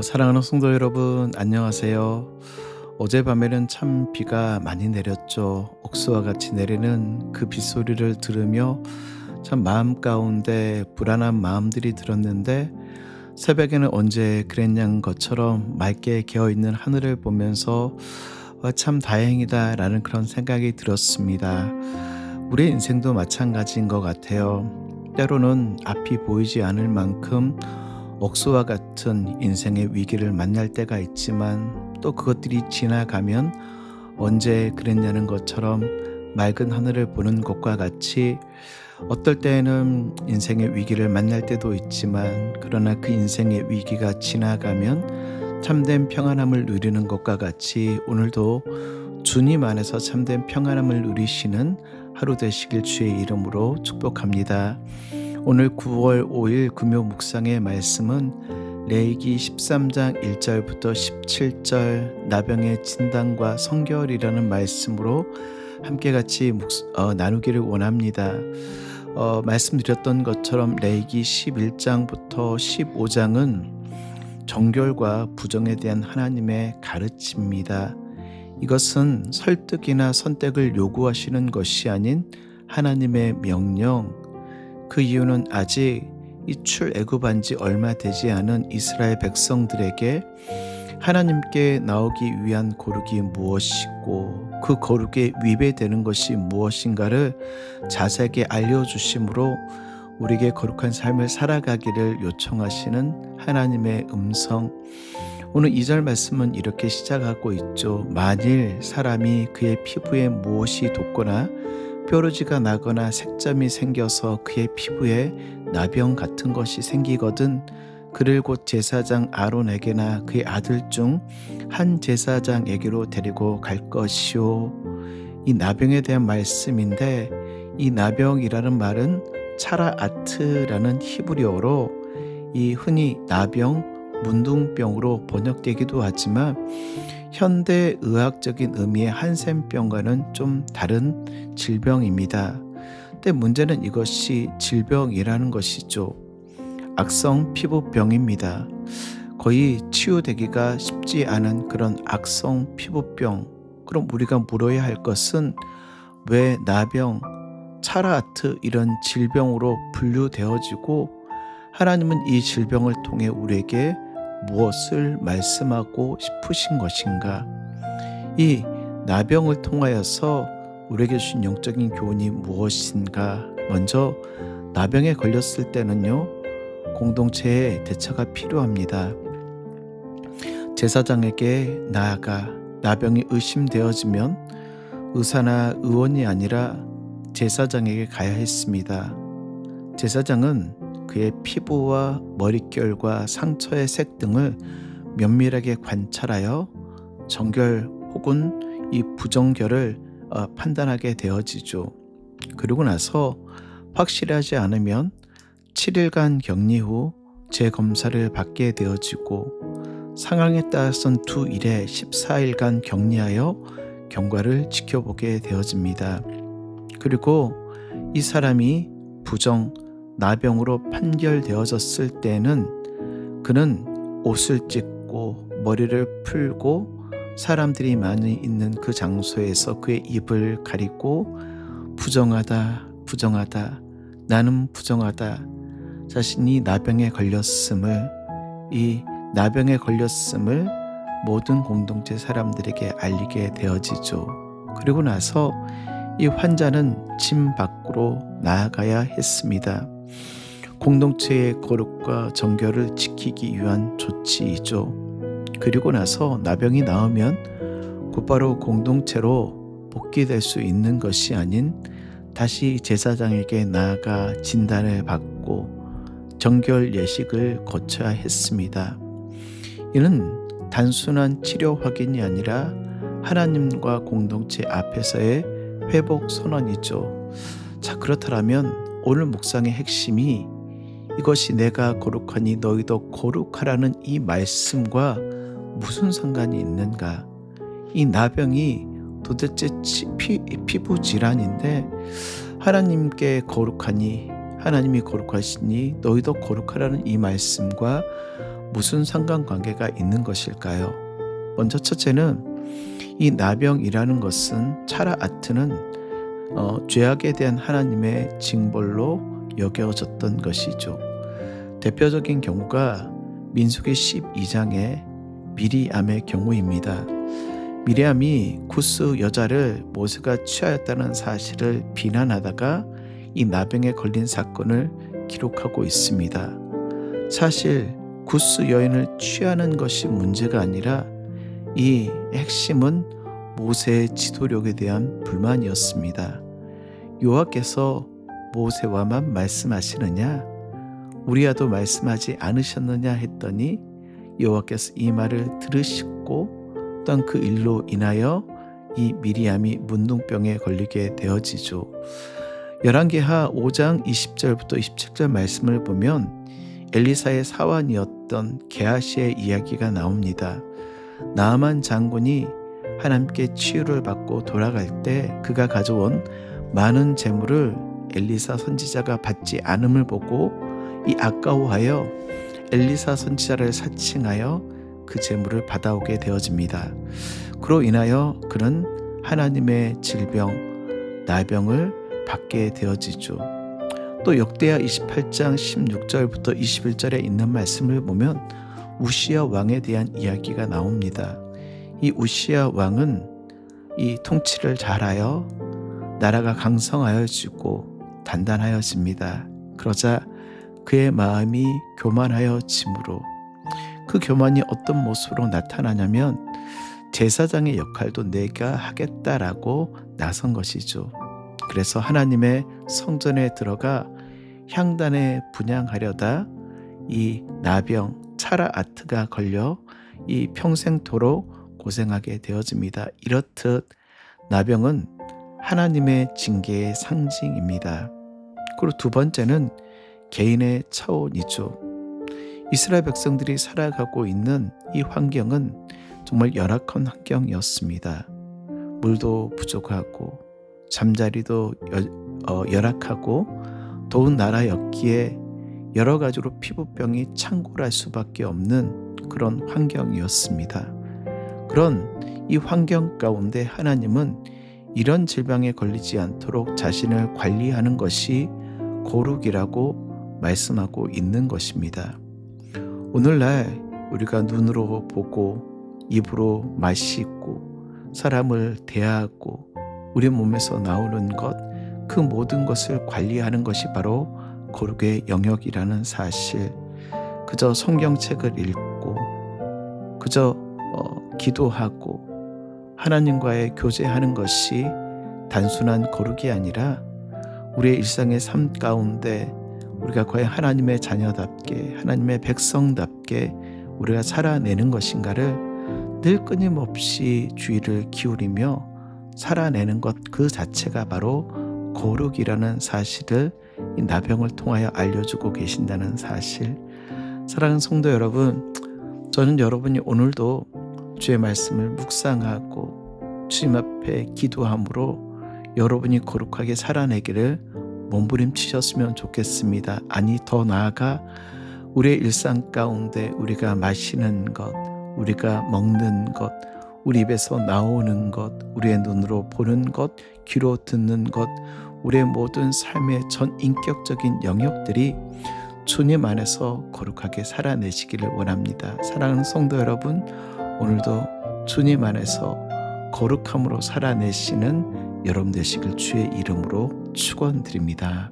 사랑하는 성도 여러분, 안녕하세요. 어젯밤에는 참 비가 많이 내렸죠. 옥수와 같이 내리는 그 빗소리를 들으며 참 마음 가운데 불안한 마음들이 들었는데, 새벽에는 언제 그랬냐는 것처럼 맑게 개어있는 하늘을 보면서 참 다행이다 라는 그런 생각이 들었습니다. 우리 인생도 마찬가지인 것 같아요. 때로는 앞이 보이지 않을 만큼 억수와 같은 인생의 위기를 만날 때가 있지만, 또 그것들이 지나가면 언제 그랬냐는 것처럼 맑은 하늘을 보는 것과 같이, 어떨 때에는 인생의 위기를 만날 때도 있지만, 그러나 그 인생의 위기가 지나가면 참된 평안함을 누리는 것과 같이, 오늘도 주님 안에서 참된 평안함을 누리시는 하루 되시길 주의 이름으로 축복합니다. 오늘 9월 5일 금요 묵상의 말씀은 레위기 13장 1절부터 17절 나병의 진단과 성결이라는 말씀으로 함께 같이 나누기를 원합니다. 말씀드렸던 것처럼 레위기 11장부터 15장은 정결과 부정에 대한 하나님의 가르침입니다. 이것은 설득이나 선택을 요구하시는 것이 아닌 하나님의 명령. 그 이유는 아직 이 출애굽한 지 얼마 되지 않은 이스라엘 백성들에게 하나님께 나오기 위한 거룩이 무엇이고, 그 거룩에 위배되는 것이 무엇인가를 자세하게 알려주심으로 우리에게 거룩한 삶을 살아가기를 요청하시는 하나님의 음성. 오늘 2절 말씀은 이렇게 시작하고 있죠. 만일 사람이 그의 피부에 무엇이 돋거나 뾰루지가 나거나 색점이 생겨서 그의 피부에 나병 같은 것이 생기거든 그를 곧 제사장 아론에게나 그의 아들 중 한 제사장에게로 데리고 갈 것이요. 이 나병에 대한 말씀인데, 이 나병이라는 말은 차라아트라는 히브리어로 이 흔히 나병, 문둥병으로 번역되기도 하지만, 현대 의학적인 의미의 한센병과는 좀 다른 질병입니다. 근데 문제는 이것이 질병이라는 것이죠. 악성 피부병입니다. 거의 치유되기가 쉽지 않은 그런 악성 피부병. 그럼 우리가 물어야 할 것은 왜 나병, 차라아트 이런 질병으로 분류되어지고, 하나님은 이 질병을 통해 우리에게 무엇을 말씀하고 싶으신 것인가? 이 나병을 통하여서 우리에게 주신 영적인 교훈이 무엇인가? 먼저 나병에 걸렸을 때는요, 공동체의 대처가 필요합니다. 제사장에게 나아가 나병이 의심되어지면 의사나 의원이 아니라 제사장에게 가야 했습니다. 제사장은 그의 피부와 머릿결과 상처의 색 등을 면밀하게 관찰하여 정결 혹은 이 부정결을 판단하게 되어지죠. 그리고 나서 확실하지 않으면 7일간 격리 후 재검사를 받게 되어지고, 상황에 따라서는 2일에 14일간 격리하여 경과를 지켜보게 되어집니다. 그리고 이 사람이 부정, 나병으로 판결되어졌을 때는 그는 옷을 찢고 머리를 풀고 사람들이 많이 있는 그 장소에서 그의 입을 가리고 부정하다, 부정하다, 나는 부정하다, 자신이 나병에 걸렸음을, 이 나병에 걸렸음을 모든 공동체 사람들에게 알리게 되어지죠. 그리고 나서 이 환자는 집 밖으로 나아가야 했습니다. 공동체의 거룩과 정결을 지키기 위한 조치이죠. 그리고 나서 나병이 나오면 곧바로 공동체로 복귀될 수 있는 것이 아닌 다시 제사장에게 나아가 진단을 받고 정결 예식을 거쳐야 했습니다. 이는 단순한 치료 확인이 아니라 하나님과 공동체 앞에서의 회복 선언이죠. 자, 그렇다면 오늘 묵상의 핵심이 이것이 내가 거룩하니 너희도 거룩하라는 이 말씀과 무슨 상관이 있는가? 이 나병이 도대체 피부 질환인데, 하나님께 거룩하니, 하나님이 거룩하시니 너희도 거룩하라는 이 말씀과 무슨 상관관계가 있는 것일까요? 먼저 첫째는 이 나병이라는 것은 차라아트는 죄악에 대한 하나님의 징벌로 여겨졌던 것이죠. 대표적인 경우가 민수기 12장의 미리암의 경우입니다. 미리암이 구스 여자를 모세가 취하였다는 사실을 비난하다가 이 나병에 걸린 사건을 기록하고 있습니다. 사실 구스 여인을 취하는 것이 문제가 아니라 이 핵심은 모세의 지도력에 대한 불만이었습니다. 여호와께서 모세와만 말씀하시느냐? 우리와도 말씀하지 않으셨느냐 했더니 여호와께서 이 말을 들으시고 또한 그 일로 인하여 이 미리암이 문둥병에 걸리게 되어지죠. 열왕기하 5장 20절부터 27절 말씀을 보면 엘리사의 사환이었던 게하시의 이야기가 나옵니다. 나아만 장군이 하나님께 치유를 받고 돌아갈 때 그가 가져온 많은 재물을 엘리사 선지자가 받지 않음을 보고 이 아까워하여 엘리사 선지자를 사칭하여 그 재물을 받아오게 되어집니다. 그로 인하여 그는 하나님의 질병, 나병을 받게 되어지죠. 또 역대하 28장 16절부터 21절에 있는 말씀을 보면 우시야 왕에 대한 이야기가 나옵니다. 이 우시야 왕은 이 통치를 잘하여 나라가 강성하여지고 단단하여집니다. 그러자 그의 마음이 교만하여짐으로 그 교만이 어떤 모습으로 나타나냐면 제사장의 역할도 내가 하겠다라고 나선 것이죠. 그래서 하나님의 성전에 들어가 향단에 분향하려다 이 나병 차라아트가 걸려 이 평생토록 고생하게 되어집니다. 이렇듯 나병은 하나님의 징계의 상징입니다. 그리고 두 번째는 개인의 차원이죠. 이스라엘 백성들이 살아가고 있는 이 환경은 정말 열악한 환경이었습니다. 물도 부족하고 잠자리도 열악하고 더운 나라였기에 여러 가지로 피부병이 창궐할 수밖에 없는 그런 환경이었습니다. 그런 이 환경 가운데 하나님은 이런 질병에 걸리지 않도록 자신을 관리하는 것이 거룩이라고 말씀하고 있는 것입니다. 오늘날 우리가 눈으로 보고 입으로 마시고 사람을 대하고 우리 몸에서 나오는 것, 그 모든 것을 관리하는 것이 바로 거룩의 영역이라는 사실. 그저 성경책을 읽고 그저 기도하고 하나님과의 교제하는 것이 단순한 거룩이 아니라 우리의 일상의 삶 가운데 우리가 과연 하나님의 자녀답게 하나님의 백성답게 우리가 살아내는 것인가를 늘 끊임없이 주의를 기울이며 살아내는 것 그 자체가 바로 거룩이라는 사실을 이 나병을 통하여 알려주고 계신다는 사실. 사랑하는 성도 여러분, 저는 여러분이 오늘도 주의 말씀을 묵상하고 주님 앞에 기도함으로 여러분이 거룩하게 살아내기를 몸부림치셨으면 좋겠습니다. 아니, 더 나아가 우리의 일상 가운데 우리가 마시는 것, 우리가 먹는 것, 우리 입에서 나오는 것, 우리의 눈으로 보는 것, 귀로 듣는 것, 우리의 모든 삶의 전 인격적인 영역들이 주님 안에서 거룩하게 살아내시기를 원합니다. 사랑하는 성도 여러분, 오늘도 주님 안에서 거룩함으로 살아내시는 여러분 되시길 주의 이름으로 축원드립니다.